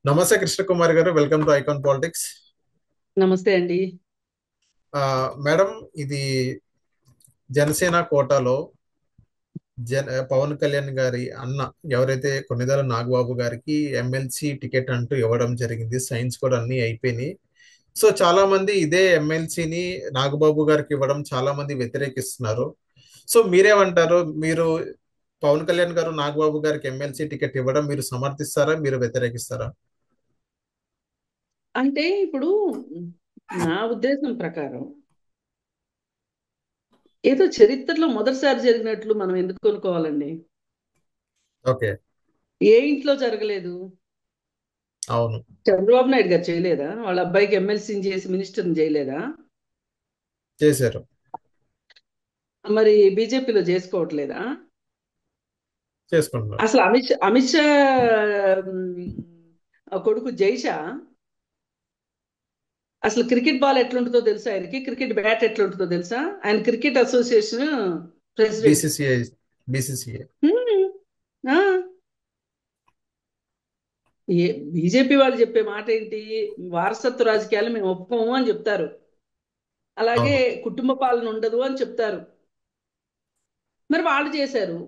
నమస్తే కృష్ణకుమారి గారు, welcome to icon politics. నమస్తే అండి. మేడం, ఇది జనసేన కోటాలో పవన్ కళ్యాణ్ గారి అన్న ఎవరైతే కొన్నిదెల నాగబాబు గారికి ఎమ్మెల్సీ టికెట్ అంటూ ఇవ్వడం జరిగింది. సైన్స్ కూడా అన్ని అయిపోయినాయి. సో చాలా మంది ఇదే ఎమ్మెల్సీని నాగబాబు గారికి ఇవ్వడం చాలా మంది వ్యతిరేకిస్తున్నారు. సో మీరేమంటారు? మీరు పవన్ కళ్యాణ్ గారు నాగబాబు గారికి ఎమ్మెల్సీ టికెట్ ఇవ్వడం మీరు సమర్థిస్తారా, మీరు వ్యతిరేకిస్తారా? అంటే ఇప్పుడు నా ఉద్దేశం ప్రకారం ఏదో చరిత్రలో మొదటిసారి జరిగినట్లు మనం ఎందుకు అనుకోవాలండి? ఓకే. ఏ ఇంట్లో జరగలేదు? అవును. చంద్రబాబు నాయుడు గారు చేయలేదా? వాళ్ళ అబ్బాయికి ఎమ్మెల్సీని చేసి మినిస్టర్ని చేయలేదా? చేశారు. మరి బీజేపీలో చేసుకోవట్లేదా? చేసుకుంటున్నారు. అసలు అమిత్ షా ఆ కొడుకు జైషా అసలు క్రికెట్ బాల్ ఎట్లుంటుందో తెలుసా? ఆయనకి క్రికెట్ బ్యాట్ ఎట్లుంటుందో తెలుసా? ఆయన cricket association president. BCCI. BCCI. హ్మ్. ఆ ఏ బీజేపీ వాళ్ళు చెప్పే మాట ఏంటి? వారసత్వ రాజకీయాలు మేము ఒప్పుకోము అని చెప్తారు. అలాగే అవును. కుటుంబ పాలన ఉండదు అని చెప్తారు. మరి వాళ్ళు చేశారు.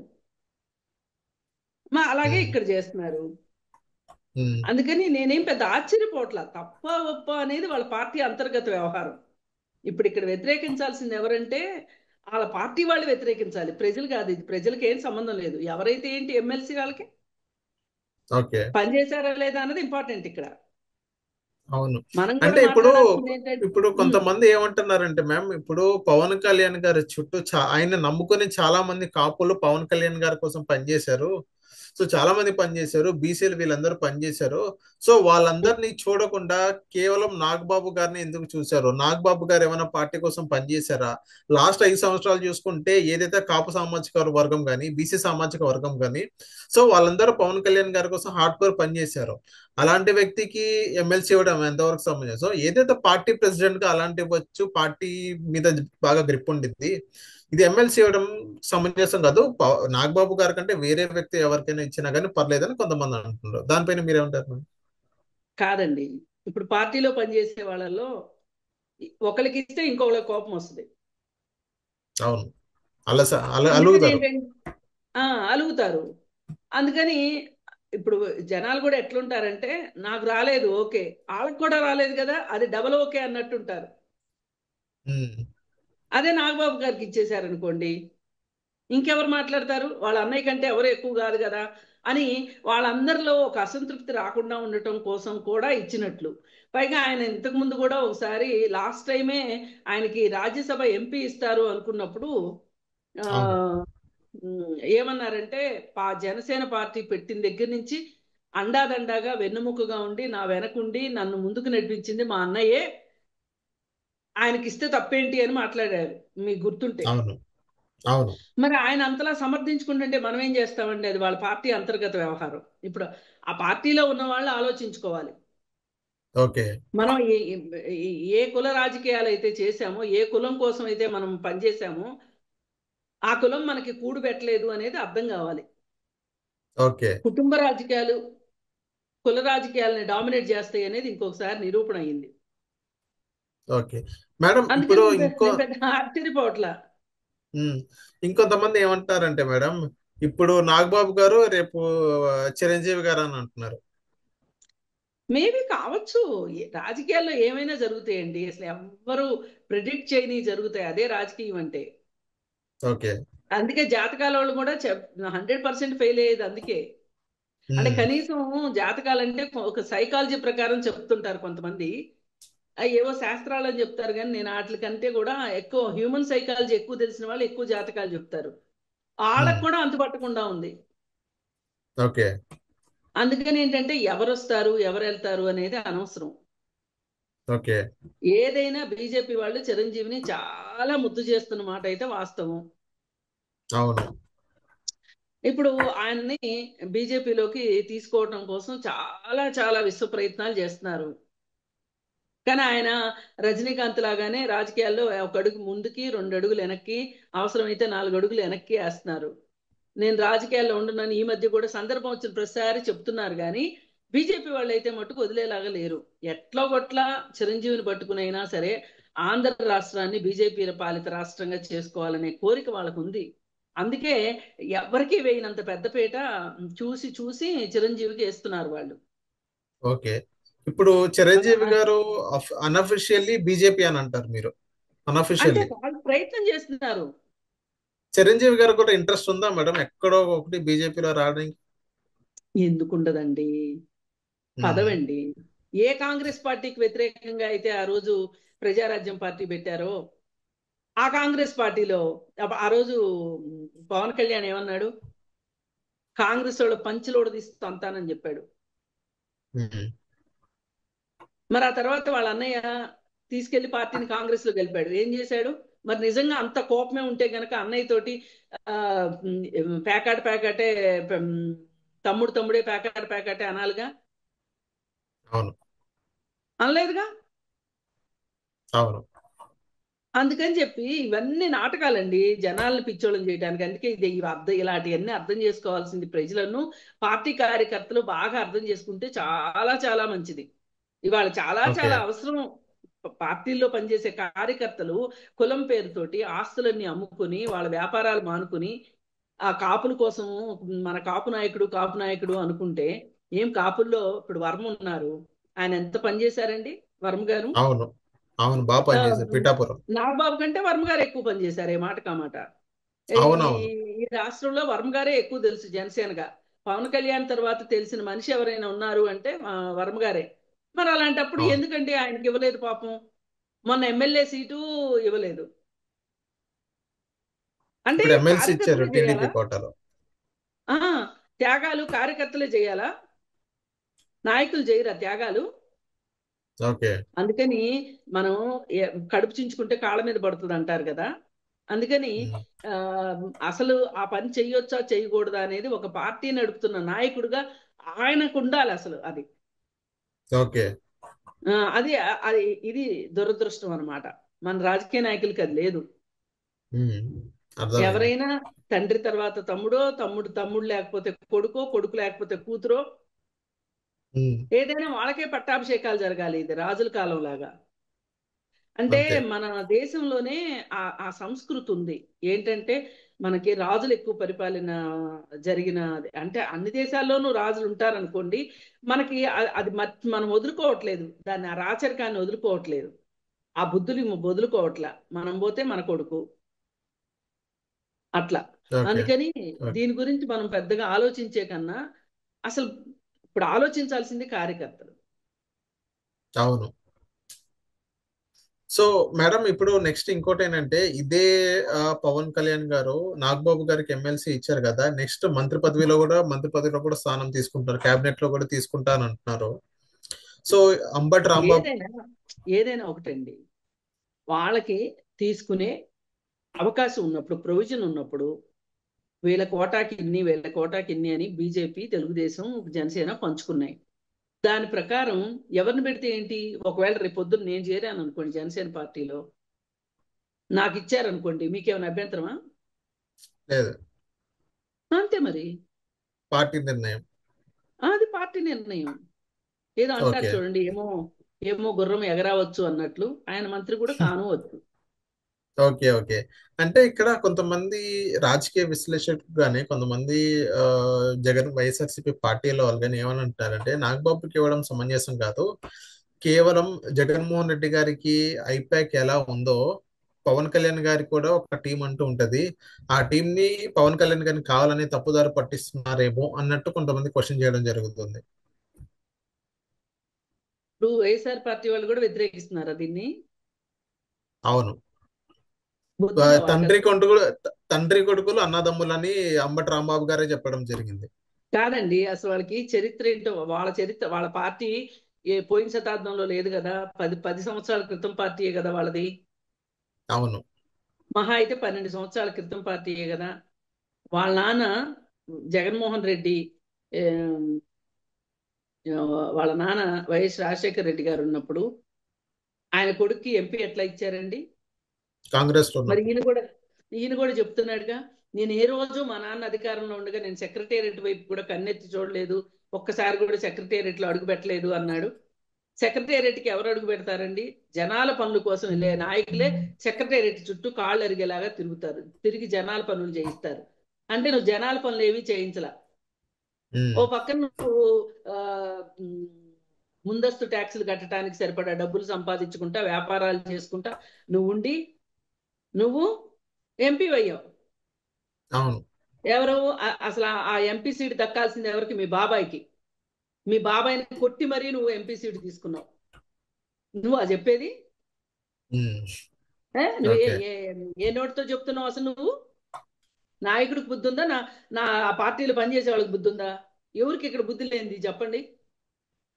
అలాగే ఉమ్. ఇక్కడ చేస్తున్నారు. ఉమ్. అందుకని నేనేం పెద్ద ఆశ్చర్యపోవట్లా. తప్ప ఒప్ప అనేది వాళ్ళ పార్టీ అంతర్గత వ్యవహారం. ఇప్పుడు ఇక్కడ వ్యతిరేకించాల్సింది ఎవరంటే వాళ్ళ పార్టీ వాళ్ళు వ్యతిరేకించాలి, ప్రజలు కాదు. ఇది ప్రజలకు ఏం సంబంధం లేదు. ఎవరైతే ఏంటి, ఎమ్మెల్సీ వాళ్ళకి ఓకే. పనిచేశారా లేదా అన్నది ఇంపార్టెంట్ ఇక్కడ. అవును. మనం కూడా అంటే ఇప్పుడు మాట్లాడాల్సింది ఏంటంటే ఇప్పుడు కొంతమంది ఏమంటున్నారంటే మ్యామ్, ఇప్పుడు పవన్ కళ్యాణ్ గారి చుట్టూ ఆయన నమ్ముకుని చాలా మంది కాపులు పవన్ కళ్యాణ్ గారి కోసం పనిచేశారు. సో చాలా మంది పనిచేశారు, బీసీలు వీళ్ళందరూ పనిచేశారు. సో వాళ్ళందరినీ చూడకుండా కేవలం నాగబాబు గారిని ఎందుకు చూశారు? నాగబాబు గారు ఏమైనా పార్టీ కోసం పనిచేశారా? లాస్ట్ 5 సంవత్సరాలు చూసుకుంటే ఏదైతే కాపు సామాజిక వర్గం కానీ బీసీ సామాజిక వర్గం కానీ, సో వాళ్ళందరూ పవన్ కళ్యాణ్ గారి కోసం హార్డ్ కోర్ పనిచేశారు. అలాంటి వ్యక్తికి ఎమ్మెల్సీ ఇవ్వడం ఎంతవరకు సమంజసం? సో ఏదైతే పార్టీ ప్రెసిడెంట్ గా అలాంటి ఇవ్వచ్చు, పార్టీ మీద బాగా గ్రిప్ ఉండిద్ది. ఇది ఎమ్మెల్సీ ఇవ్వడం సమంజసం కాదు. నాగబాబు గారి కంటే వేరే వ్యక్తి ఎవరికైనా ఇచ్చినా కానీ పర్లేదని కొంతమంది అంటున్నారు. దానిపైన మీరేమంటారు? కాదండి. ఇప్పుడు పార్టీలో పనిచేసే వాళ్ళలో ఒకరికి ఇస్తే ఇంకొకరికి కోపం వస్తుంది. అవును. అలస అందుకని అలుగుతారు. ఏంటంటే ఆ అలుగుతారు. అందుకని ఇప్పుడు జనాలు కూడా ఎట్లుంటారంటే, నాకు రాలేదు ఓకే, వాళ్ళకి కూడా రాలేదు కదా, అది డబల్ ఓకే అన్నట్టుంటారు. ఉమ్. అదే నాగబాబు గారికి ఇచ్చేశారనుకోండి, ఇంకెవరు మాట్లాడతారు? వాళ్ళ అన్నయ్య కంటే ఎవరు ఎక్కువ కాదు కదా అని వాళ్ళందరిలో ఒక అసంతృప్తి రాకుండా ఉండటం కోసం కూడా ఇచ్చినట్లు. పైగా ఆయన ఇంతకు ముందు కూడా ఒకసారి లాస్ట్ టైమే ఆయనకి రాజ్యసభ ఎంపీ ఇస్తారు అనుకున్నప్పుడు ఆ అవును. ఏమన్నారంటే, జనసేన పార్టీ పెట్టిన దగ్గర నుంచి అండాదండాగా వెన్నుముకగా ఉండి నా వెనకుండి నన్ను ముందుకు నడిపించింది మా అన్నయ్యే, ఆయనకి ఇస్తే తప్పేంటి అని మాట్లాడారు, మీకు గుర్తుంటే. అవును. అవును. మరి ఆయన అంతలా సమర్థించుకుంటుంటే మనం ఏం చేస్తామండి? అది వాళ్ళ పార్టీ అంతర్గత వ్యవహారం. ఇప్పుడు ఆ పార్టీలో ఉన్న వాళ్ళు ఆలోచించుకోవాలి. ఓకే. మనం ఏ కుల రాజకీయాలు అయితే చేశామో, ఏ కులం కోసం అయితే మనం పనిచేశామో, ఆ కులం మనకి కూడు పెట్టలేదు అనేది అర్థం కావాలి. ఓకే. కుటుంబ రాజకీయాలు కుల రాజకీయాలని డామినేట్ చేస్తాయి అనేది ఇంకొకసారి నిరూపణ అయింది. ఓకే. మేడం, అందుకని ఇప్పుడు నేను పెద్ద ఆశ్చర్యపోవట్లా. ఉమ్, ఇంకొంతమంది ఏమంటారంటే మేడం, ఇప్పుడు నాగబాబు గారు రేపు చిరంజీవి గారు అని అంటున్నారు. మేబీ కావచ్చు. రాజకీయాల్లో ఏమైనా జరుగుతాయండి. అసలు ఎవ్వరు ప్రిడిక్ట్ చేయని జరుగుతాయి. అదే రాజకీయం అంటే. ఓకే. అందుకే జాతకాల వాళ్ళు కూడా 100% ఫెయిల్ అయ్యేది అందుకే. అంటే ఉమ్. కనీసం జాతకాలంటే ఒక సైకాలజీ ప్రకారం చెప్తుంటారు కొంతమంది. అవి ఏవో శాస్త్రాలు అని చెప్తారు, కానీ నేను వాటి కంటే కూడా ఎక్కువ హ్యూమన్ సైకాలజీ ఎక్కువ తెలిసిన వాళ్ళు ఎక్కువ జాతకాలు చెప్తారు. ఉమ్. వాళ్ళకు కూడా అంతుపట్టకుండా ఉంది. ఓకే. అందుకని ఏంటంటే ఎవరు వస్తారు ఎవరు వెళ్తారు అనేది అనవసరం. ఓకే. ఏదైనా బీజేపీ వాళ్ళు చిరంజీవిని చాలా ముద్దు చేస్తున్న మాట అయితే వాస్తవం. అవును. ఇప్పుడు ఆయన్ని బీజేపీలోకి తీసుకోవటం కోసం చాలా చాలా విశ్వ ప్రయత్నాలు చేస్తున్నారు. కానీ ఆయన రజనీకాంత్ లాగానే రాజకీయాల్లో ఒక అడుగు ముందుకి 2 అడుగులు వెనక్కి, అవసరమైతే 4 అడుగులు వెనక్కి వేస్తున్నారు. నేను రాజకీయాల్లో ఉండనని ఈ మధ్య కూడా సందర్భం వచ్చిన ప్రతిసారి చెప్తున్నారు. కానీ బీజేపీ వాళ్ళు అయితే మట్టుకు వదిలేలాగా లేరు. ఎట్లా కొట్లా చిరంజీవిని పట్టుకునైనా సరే ఆంధ్ర రాష్ట్రాన్ని బీజేపీ పాలిత రాష్ట్రంగా చేసుకోవాలనే కోరిక వాళ్ళకు ఉంది. అందుకే ఎవరికి వేయనంత పెద్దపీట చూసి చూసి చిరంజీవికి వేస్తున్నారు వాళ్ళు. ఓకే. ఇప్పుడు చిరంజీవి గారు అన్అఫిషియల్లీ బీజేపీ అని అంటారు మీరు, అంటే అన్అఫిషియల్లీ. వాళ్ళు ప్రయత్నం చేస్తున్నారు. చిరంజీవి గారు కూడా ఇంట్రెస్ట్ ఉందా మేడం ఎక్కడో ఒకటి బీజేపీలో రావడానికి? ఎందుకుండదండి, ఉమ్, పదవండి. ఏ కాంగ్రెస్ పార్టీకి వ్యతిరేకంగా అయితే ఆ రోజు ప్రజారాజ్యం పార్టీ పెట్టారో ఆ కాంగ్రెస్ పార్టీలో ఆ రోజు పవన్ కళ్యాణ్ ఏమన్నాడు? కాంగ్రెస్ వాళ్ళు పంచులోడు తీసి తంతానని చెప్పాడు. ఉమ్, మరి ఆ తర్వాత వాళ్ళ అన్నయ్య తీసుకెళ్లి పార్టీని కాంగ్రెస్ లో గెలిపాడు. ఏం చేశాడు? మరి నిజంగా అంత కోపమే ఉంటే గనక అన్నయ్య తోటి ఆ ప్యాకాట్ ప్యాకాటే, ఉమ్, తమ్ముడు తమ్ముడే ప్యాకాట్ ప్యాకాటే అనాలిగా. అవును. అనలేదుగా. అవును. అందుకని చెప్పి ఇవన్నీ నాటకాలండి, జనాలను పిచ్చోళ్ళని చేయడానికి. అందుకే ఇది ఇవి ఇలాంటివన్నీ అర్థం చేసుకోవాల్సింది ప్రజలను, పార్టీ కార్యకర్తలు బాగా అర్థం చేసుకుంటే చాలా చాలా మంచిది. ఇవాళ చాలా ఓకే. చాలా అవసరం. పార్టీల్లో పనిచేసే కార్యకర్తలు కులం పేరుతోటి ఆస్తులన్నీ అమ్ముకుని వాళ్ళ వ్యాపారాలు మానుకుని ఆ కాపుల కోసం, మన కాపు నాయకుడు కాపు నాయకుడు అనుకుంటే, ఏం కాపుల్లో ఇప్పుడు వర్మ ఉన్నారు, ఆయన ఎంత పనిచేశారండి వర్మ గారు? అవును. అవును, బాగా ఆ, పనిచేశారు పిఠాపురం. నాగబాబు కంటే వర్మ గారు ఎక్కువ పనిచేశారు, ఏ మాట కామాట. ఈ అవునవును. ఈ రాష్ట్రంలో వర్మ గారే ఎక్కువ తెలుసు జనసేనగా. పవన్ కళ్యాణ్ తర్వాత తెలిసిన మనిషి ఎవరైనా ఉన్నారు అంటే వర్మ గారే. మరి అలాంటప్పుడు అవును. ఎందుకండి ఆయనకి ఇవ్వలేదు పాపం? మొన్న ఎమ్మెల్యే సీటు ఇవ్వలేదు. అంటే ఇప్పుడు ఎమ్మెల్సీ ఇచ్చారు కార్యకర్తలే టీడీపీ చేయాలా? కోటాలో. ఆ, త్యాగాలు కార్యకర్తలే చేయాలా? నాయకులు చేయరా త్యాగాలు? ఓకే. అందుకని మనం కడుపు చించుకుంటే కాళ్ళ మీద పడుతుంది అంటారు కదా. అందుకని ఉమ్, ఆ, అసలు ఆ పని చెయ్యొచ్చా చేయకూడదా అనేది ఒక పార్టీ నడుపుతున్న నాయకుడిగా ఆయనకు ఉండాలి అసలు అది. ఓకే. అది అది ఇది దురదృష్టం అన్నమాట. మన రాజకీయ నాయకులకి అది లేదు. ఉమ్, అర్థమైంది. ఎవరైనా తండ్రి తర్వాత తమ్ముడో, తమ్ముడు తమ్ముడు లేకపోతే కొడుకో, కొడుకు లేకపోతే కూతురో, ఉమ్, ఏదైనా వాళ్ళకే పట్టాభిషేకాలు జరగాలి. ఇది రాజుల కాలం లాగా. అంటే అంతే. మన దేశంలోనే ఆ సంస్కృతి ఉంది. ఏంటంటే మనకి రాజులు ఎక్కువ పరిపాలన జరిగిన, అంటే అన్ని దేశాల్లోనూ రాజులు ఉంటారనుకోండి. మనకి అది మనం వదులుకోవట్లేదు దాన్ని, ఆ రాచరికాన్ని వదులుకోవట్లేదు, ఆ బుద్ధులు వదులుకోవట్లా. మనం పోతే మన కొడుకు అట్లా. ఓకే. అందుకని ఓకే. దీని గురించి మనం పెద్దగా ఆలోచించే కన్నా అసలు ఇప్పుడు ఆలోచించాల్సింది కార్యకర్తలు. అవును. సో మేడం, ఇప్పుడు నెక్స్ట్ ఇంకోటి ఏంటంటే ఇదే పవన్ కళ్యాణ్ గారు నాగబాబు గారికి ఎమ్మెల్సీ ఇచ్చారు కదా, నెక్స్ట్ మంత్రి పదవిలో కూడా స్థానం తీసుకుంటారు, కేబినెట్ లో కూడా తీసుకుంటాను అంటున్నారు. సో అంబటి రాంబాబు. ఏదైనా ఏదైనా ఒకటండి, వాళ్ళకి తీసుకునే అవకాశం ఉన్నప్పుడు, ప్రొవిజన్ ఉన్నప్పుడు, వీళ్ళ కోటాకి ఇన్ని వీళ్ళ కోటాకి ఇన్ని అని బీజేపీ తెలుగుదేశం జనసేన పంచుకున్నాయి. దాని ప్రకారం ఎవరిని పెడితే ఏంటి? ఒకవేళ రేపు పొద్దున్న నేను చేరాను అనుకోండి జనసేన పార్టీలో, నాకు ఇచ్చారనుకోండి, మీకేమైనా అభ్యంతరమా? లేదు, అంతే మరి. పార్టీ నిర్ణయం. అది పార్టీ నిర్ణయం. ఏదో అంటారు ఓకే. చూడండి, ఏమో ఏమో గుర్రం ఎగరావచ్చు అన్నట్లు ఆయన మంత్రి కూడా కాను వచ్చు. ఓకే. ఓకే. అంటే ఇక్కడ కొంతమంది రాజకీయ విశ్లేషకులు కానీ కొంతమంది ఆ, జగన్ వైఎస్ఆర్సీపీ పార్టీలో వాళ్ళు కానీ ఏమని అంటారంటే నాగబాబుకి ఇవ్వడం సమంజసం కాదు, కేవలం జగన్మోహన్ రెడ్డి గారికి ఐపాక్ ఎలా ఉందో పవన్ కళ్యాణ్ గారికి కూడా ఒక టీం అంటూ ఉంటది, ఆ టీం ని పవన్ కళ్యాణ్ గారిని కావాలని తప్పుదారి పట్టిస్తున్నారేమో అన్నట్టు కొంతమంది క్వశ్చన్ చేయడం జరుగుతుంది. ఇప్పుడు వైఎస్ఆర్ పార్టీ వాళ్ళు కూడా వ్యతిరేకిస్తున్నారా దీన్ని? అవును. బుద్ధుందా వాళ్ళకి తండ్రి అసలు? కొడుకులు, తండ్రి కొడుకులు అన్నదమ్ములని అంబటి రాంబాబు గారే చెప్పడం జరిగింది. కాదండి, అసలు వాళ్ళకి చరిత్ర ఏంటో, వాళ్ళ చరిత్ర, వాళ్ళ పార్టీ పోయిన శతాబ్దంలో లేదు కదా. పది పది సంవత్సరాల క్రితం పార్టీయే కదా వాళ్ళది. అవును. మహా అయితే 12 సంవత్సరాల క్రితం పార్టీయే కదా. వాళ్ళ నాన్న జగన్మోహన్ రెడ్డి, ఏ, వాళ్ళ నాన్న వైఎస్ రాజశేఖర రెడ్డి గారు ఉన్నప్పుడు ఆయన కొడుక్కి ఎంపీ ఎట్లా ఇచ్చారండి? కాంగ్రెస్ లో మరి ఉన్నప్పుడు. ఈయన కూడా చెప్తున్నాడుగా, నేను ఏ రోజు మా నాన్న అధికారంలో ఉండగా నేను సెక్రటేరియట్ వైపు కూడా కన్నెత్తి చూడలేదు, ఒక్కసారి కూడా సెక్రటేరియట్లో అడుగు పెట్టలేదు అన్నాడు. సెక్రటేరియట్కి ఎవరు అడుగు పెడతారండి? జనాల పనుల కోసం వెళ్ళే నాయకులే సెక్రటేరియట్ చుట్టూ కాళ్ళు అరిగేలాగా తిరుగుతారు, తిరిగి జనాల పనులు చేయిస్తారు. అంటే నువ్వు జనాల పనులు ఏవి చేయించలా. ఓ ఉమ్, పక్కన నువ్వు ఆ, ఉమ్, ముందస్తు ట్యాక్సులు కట్టడానికి సరిపడా డబ్బులు సంపాదించుకుంటా, వ్యాపారాలు చేసుకుంటా నువ్వు ఉండి నువ్వు ఎంపీ అయ్యావు. అవును. ఎవరు అసలు ఆ ఎంపీ సీట్ దక్కాల్సింది ఎవరికి? మీ బాబాయ్కి. మీ బాబాయ్ని కొట్టి మరీ నువ్వు ఎంపీ సీట్ తీసుకున్నావు. నువ్వు అది చెప్పేది? ఉమ్, నువ్వు ఏ ఓకే. ఏ ఏ నోటితో చెప్తున్నావు అసలు నువ్వు? నాయకుడికి బుద్ధి ఉందా? నా నా ఆ పార్టీలో పనిచేసే వాళ్ళకి బుద్ధి ఉందా? ఎవరికి ఇక్కడ బుద్ధి లేనిది చెప్పండి.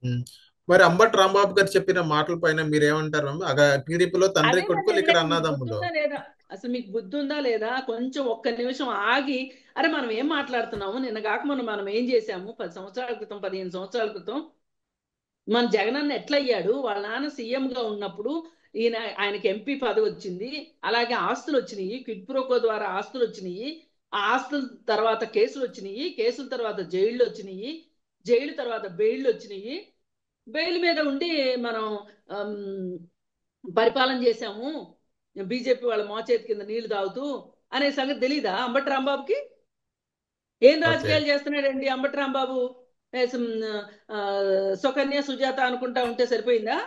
ఉమ్. మరి అంబటి రాంబాబు గారు చెప్పిన మాటల పైన మీరేమంటారు మ్యామ్? అగా టీడీపీలో తండ్రి అదేనండి, కొడుకులు, ఇక్కడ లేదు, మీకు బుద్ధి అన్నదమ్ములు. ఉందా లేదా? అసలు మీకు బుద్ధి ఉందా లేదా? కొంచెం ఒక్క నిమిషం ఆగి, అరే మనం ఏం మాట్లాడుతున్నాము, నిన్న కాక మనం ఏం చేశాము 10 సంవత్సరాల క్రితం, 15 సంవత్సరాల క్రితం మన జగనన్న ఎట్లా అయ్యాడు? వాళ్ళ నాన్న సీఎం గా ఉన్నప్పుడు ఆయనకి ఎంపీ పదవి వచ్చింది, అలాగే ఆస్తులు వచ్చినాయి, క్విడ్ ప్రోకో ద్వారా ఆస్తులు వచ్చినాయి, ఆ ఆస్తుల తర్వాత కేసులు వచ్చినాయి, కేసుల తర్వాత జైళ్ళు వచ్చినాయి, జైలు తర్వాత బెయిళ్ళు వచ్చినాయి, బెయిల్ మీద ఉండి మనం ఆమ్, పరిపాలన చేశాము, బీజేపీ వాళ్ళ మోచేతి కింద నీళ్లు తాగుతూ అనే సంగతి తెలీదా అంబటి రాంబాబుకి? ఏం ఓకే. రాజకీయాలు చేస్తున్నాడండి అంబటి రాంబాబు? ఏసం, ఆ, సుకన్య సుజాత అనుకుంటా ఉంటే సరిపోయిందా?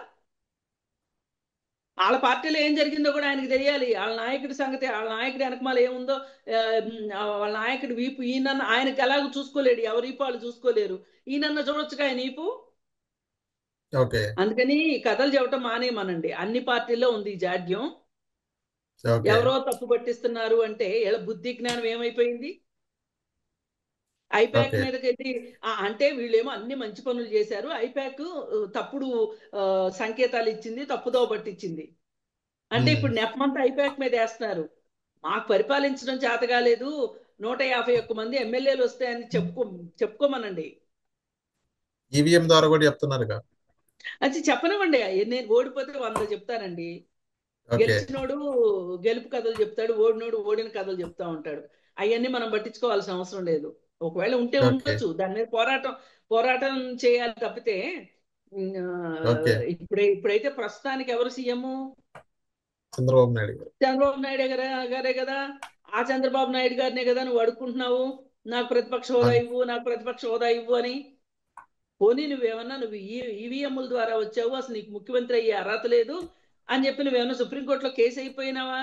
వాళ్ళ పార్టీలో ఏం జరిగిందో కూడా ఆయనకి తెలియాలి. వాళ్ళ నాయకుడి సంగతి, వాళ్ళ నాయకుడి వెనకమాల ఏముందో. వాళ్ళ నాయకుడి వీపు ఈయనన్న ఆయనకి ఎలాగో చూసుకోలేడు, ఎవరి వీపు వాళ్ళు చూసుకోలేరు. ఈయనన్న చూడొచ్చుగా ఆయన వీపు. ఓకే. అందుకని ఈ కథలు చెప్పటం మానేయమనండి. అన్ని పార్టీల్లో ఉంది ఈ జాడ్యం. ఓకే. ఎవరో తప్పు పట్టిస్తున్నారు అంటే వీళ్ళ బుద్ధి జ్ఞానం ఏమైపోయింది? ఐపాక్ ఓకే. మీదకి వెళ్ళి అంటే వీళ్ళేమో అన్ని మంచి పనులు చేశారు, ఐపాక్ తప్పుడు ఆ, సంకేతాలు ఇచ్చింది, తప్పుదోవ పట్టించింది అంటే ఉమ్. ఇప్పుడు నెపమంతా ఐపాక్ మీద వేస్తున్నారు. మాకు పరిపాలించడం చేత కాలేదు, 151 మంది ఎమ్మెల్యేలు వస్తాయని చెప్పుకోమనండి. ఈవీఎం ద్వారా కూడా చెప్తున్నారుగా. అది చెప్పనివ్వండి. నేను ఓడిపోతే 100 చెప్తానండి. ఓకే. గెలిచినోడు గెలుపు కథలు చెప్తాడు, ఓడినోడు ఓడిన కథలు చెప్తా ఉంటాడు. అవన్నీ మనం పట్టించుకోవాల్సిన అవసరం లేదు. ఒకవేళ ఉంటే ఓకే. ఉండొచ్చు, దాని మీద పోరాటం చేయాలి తప్పితే. ఓకే. ఇప్పుడైతే ప్రస్తుతానికి ఎవరు సీఎం? చంద్రబాబు నాయుడు గారు. చంద్రబాబు నాయుడు గారే కదా. ఆ చంద్రబాబు నాయుడు గారినే కదా నువ్వు అడుక్కుంటున్నావు, నాకు ప్రతిపక్ష హోదా అన్- ఇవ్వు, నాకు ప్రతిపక్ష హోదా ఇవ్వు అని. పోనీ నువ్వేమన్నా నువ్వు ఈవీఎంల ద్వారా వచ్చావు, అసలు నీకు ముఖ్యమంత్రి అయ్యే అర్హత లేదు అని చెప్పి నువ్వేమన్నా సుప్రీంకోర్టులో కేసు అయిపోయినావా?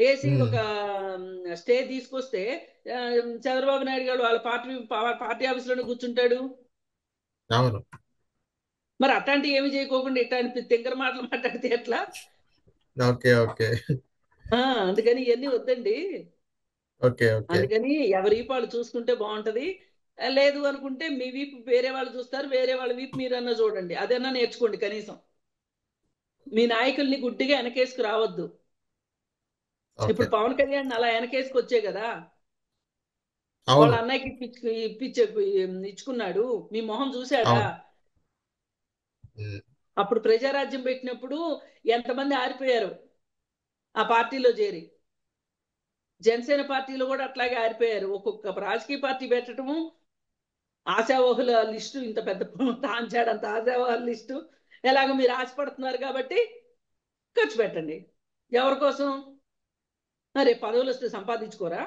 వేసి ఉమ్, ఒక స్టే తీసుకొస్తే ఆ, చంద్రబాబు నాయుడు గారు వాళ్ళ పార్టీ ఆఫీసులోనే కూర్చుంటాడు. అవును. మరి అట్లాంటివి ఏమి చేయకోకుండా ఇట్లాంటి తింగర మాటలు మాట్లాడితే ఎట్లా? ఓకే. ఓకే. అందుకని ఇవన్నీ వద్దండి. ఓకే. ఓకే. అందుకని ఎవరి వీపు వాళ్ళు చూసుకుంటే బాగుంటది. లేదు అనుకుంటే మీ వీపు వేరే వాళ్ళు చూస్తారు, వేరే వాళ్ళ వీపు మీరన్నా చూడండి, అదన్నా నేర్చుకోండి కనీసం. మీ నాయకుల్ని గుడ్డిగా వెనకేసుకు రావద్దు. ఓకే. ఇప్పుడు పవన్ కళ్యాణ్ అలా వెనకేసుకు వచ్చే కదా వాళ్ళ అవును. అన్నయ్యకి ఇచ్చుకున్నాడు. మీ మొహం చూశాడా? అవును. ఉమ్, అప్పుడు ప్రజారాజ్యం పెట్టినప్పుడు ఎంతమంది ఆరిపోయారు ఆ పార్టీలో చేరి. జనసేన పార్టీలో కూడా అట్లాగే ఆరిపోయారు. ఒక్కొక్క రాజకీయ పార్టీ పెట్టడము, ఆశావహుల లిస్టు ఇంత పెద్ద తాంచాడంత ఆశావహుల లిస్టు. ఎలాగో మీరు ఆశపడుతున్నారు కాబట్టి ఖర్చు పెట్టండి. ఎవరి కోసం? రేపు పదవులు వస్తే సంపాదించుకోరా?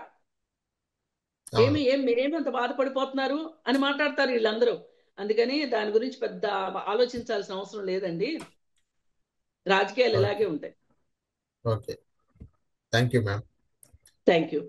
అవును. మీరేమి అంత బాధపడిపోతున్నారు అని మాట్లాడతారు వీళ్ళందరూ. అందుకని దాని గురించి పెద్ద ఆలోచించాల్సిన అవసరం లేదండి. రాజకీయాలు ఓకే. ఇలాగే ఉంటాయి. Okay. Thank you ma'am. Thank you.